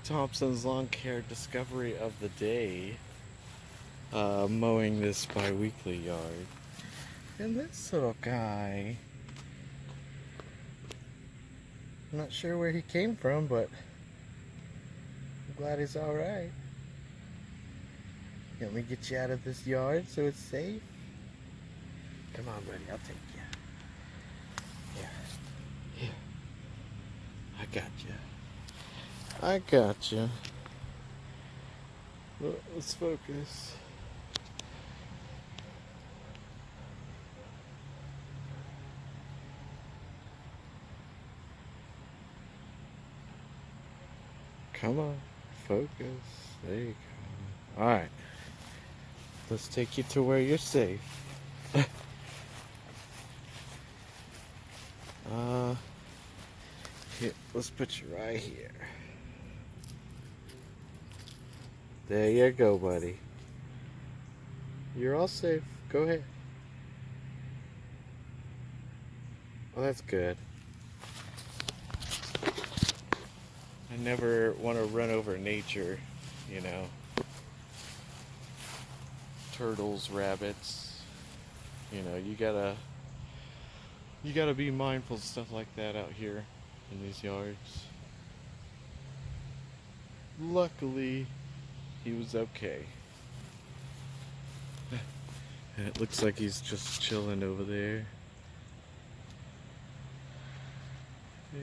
Thompson's Lawn Care discovery of the day. Mowing this bi-weekly yard. And this little guy. I'm not sure where he came from, but I'm glad he's alright. Let me get you out of this yard so it's safe. Come on, buddy, I'll take you. Here. I got you. I got you. Well, let's focus. Come on, focus. There you go. Alright. Let's take you to where you're safe. Here, let's put you right here. There you go, buddy. You're all safe. Go ahead. Well, that's good. I never want to run over nature, you know. Turtles, rabbits. You know, you gotta be mindful of stuff like that out here in these yards. Luckily, he was okay. And it looks like he's just chilling over there.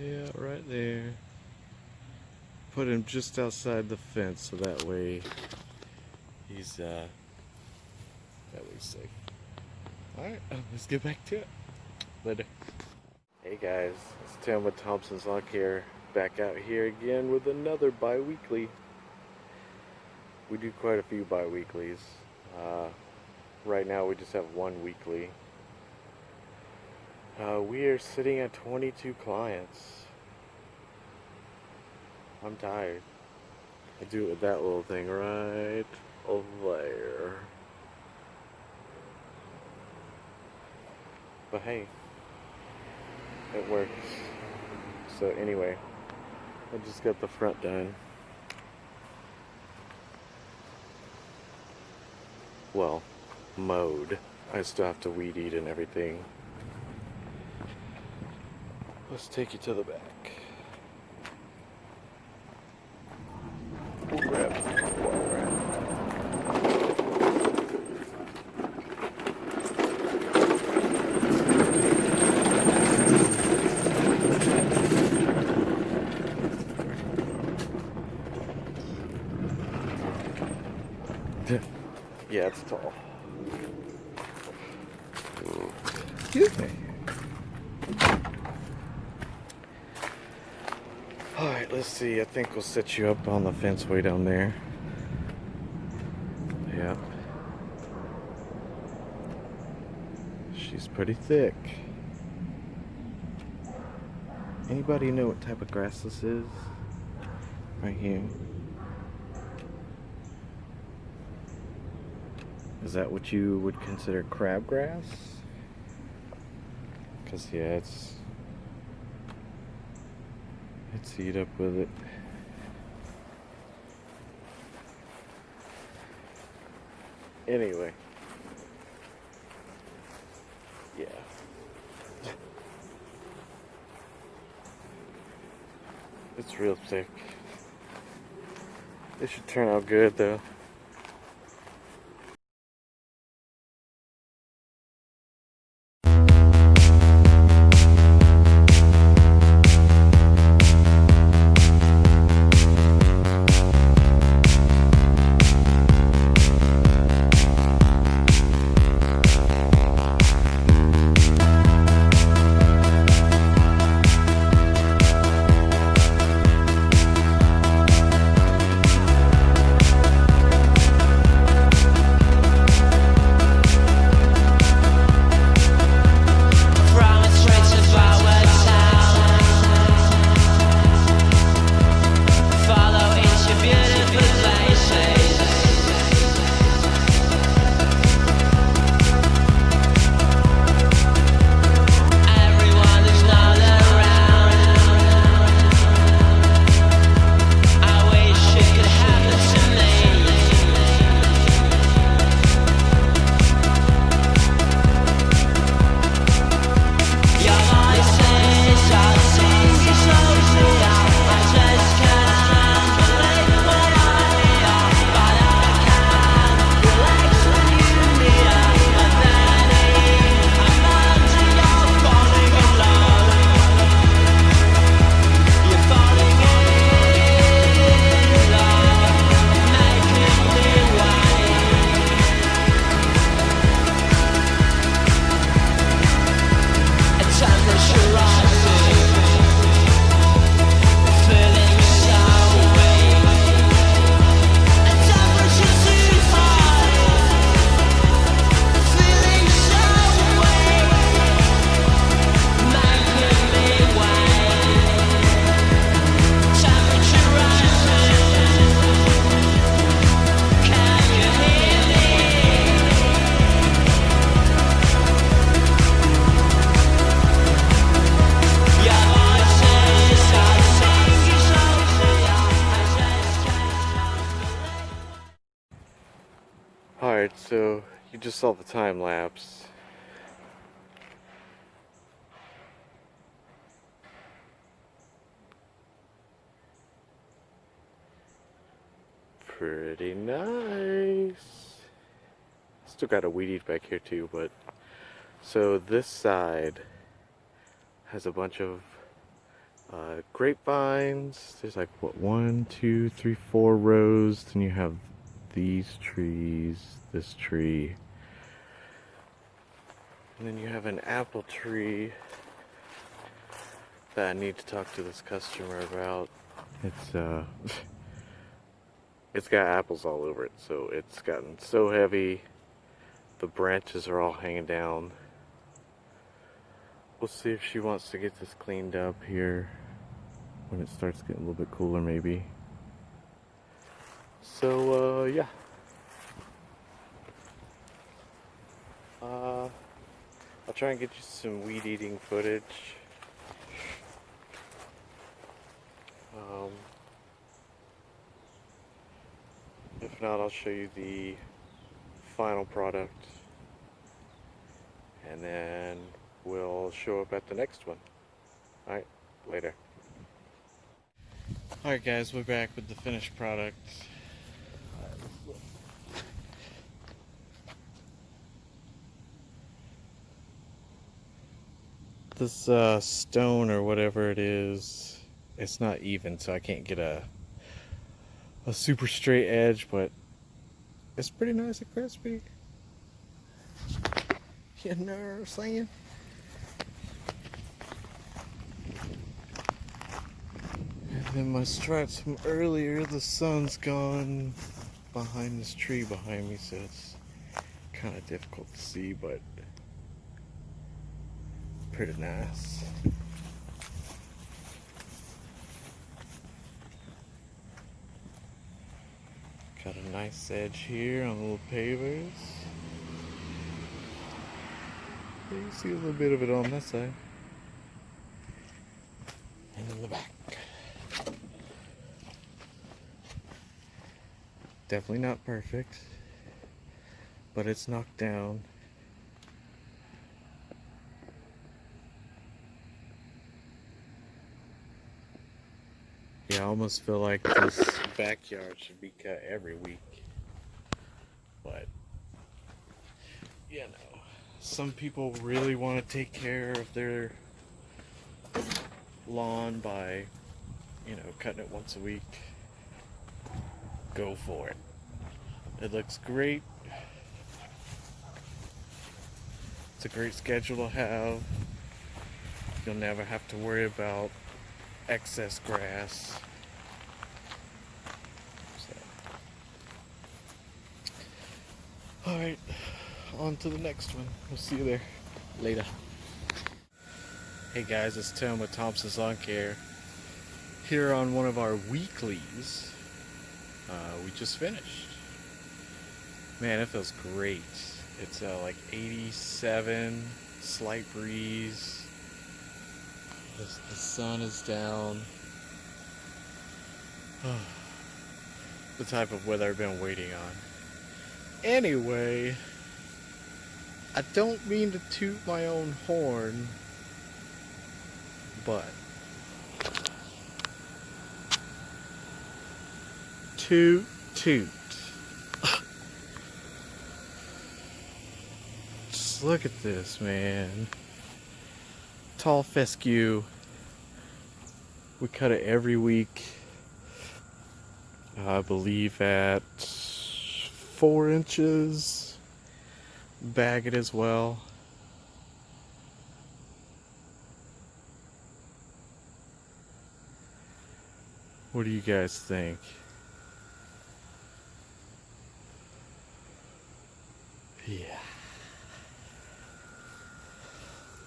Yeah, right there. Put him just outside the fence so that way he's safe. Alright, let's get back to it. Later. Hey guys, it's Tim with Thompson's Lawn Care, back out here again with another bi-weekly. We do quite a few bi-weeklies. Right now we just have one weekly. We are sitting at 22 clients. I'm tired. I do it with that little thing right over there. But hey, it works. So anyway, I just got the front done. Well, mowed. I still have to weed eat and everything. Let's take you to the back. We'll grab water. Yeah, it's tall. Excuse me. Alright, let's see. I think we'll set you up on the fence way down there. Yep. She's pretty thick. Anybody know what type of grass this is? Right here. Is that what you would consider crabgrass? Because yeah, it's eat up with it. Anyway. Yeah. It's real thick. It should turn out good though. Alright, so you just saw the time lapse. Pretty nice. Still got a weed eat back here too, but so this side has a bunch of grapevines. There's like what, 1, 2, 3, 4 rows. Then you have these trees, this tree, and then you have an apple tree that I need to talk to this customer about. It's got apples all over it, so it's gotten so heavy. The branches are all hanging down. We'll see if she wants to get this cleaned up here when it starts getting a little bit cooler, maybe. So, yeah. I'll try and get you some weed eating footage. If not, I'll show you the final product, and then we'll show up at the next one. Alright, later. Alright guys, we're back with the finished product. This stone or whatever it is, it's not even, so I can't get a super straight edge, but it's pretty nice and crispy. You know what I'm saying? And then my stripes from earlier, the sun's gone behind this tree behind me, so it's kind of difficult to see, but pretty nice. Got a nice edge here on the little pavers. You can see a little bit of it on that side. And in the back. Definitely not perfect, but it's knocked down. Yeah, I almost feel like this backyard should be cut every week. But, you know, some people really want to take care of their lawn by, you know, cutting it once a week. Go for it. It looks great. It's a great schedule to have. You'll never have to worry about excess grass. So. Alright, on to the next one. We'll see you there later. Hey guys, it's Tim with Thompson's Lawn Care. Here on one of our weeklies. We just finished. Man, it feels great. It's like 87, slight breeze. The sun is down. The type of weather I've been waiting on. Anyway, I don't mean to toot my own horn, but toot toot. Just look at this, man. Tall fescue. We cut it every week. I believe at 4 inches. Bag it as well. What do you guys think? Yeah.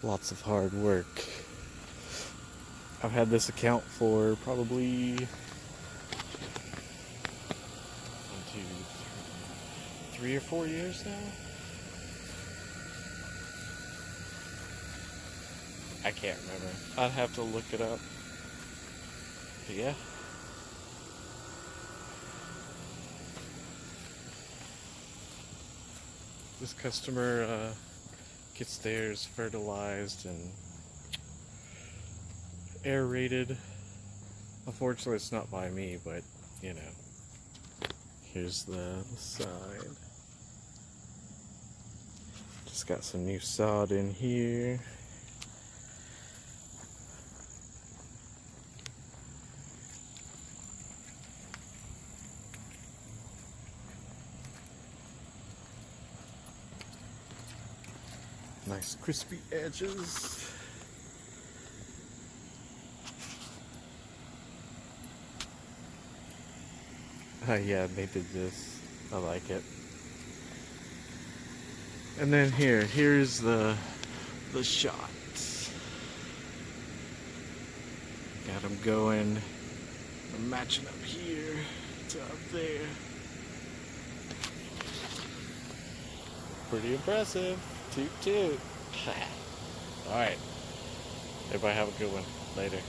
Lots of hard work. I've had this account for probably 1, 2, 3 or 4 years now. I can't remember. I'd have to look it up. But yeah. This customer gets theirs fertilized and aerated. Unfortunately, it's not by me, but you know. Here's the side. Just got some new sod in here. Nice crispy edges. Yeah, they did this. I like it. And then here's the shots. Got them going. I'm matching up here to up there. Pretty impressive. Toot toot. Alright. Everybody have a good one. Later.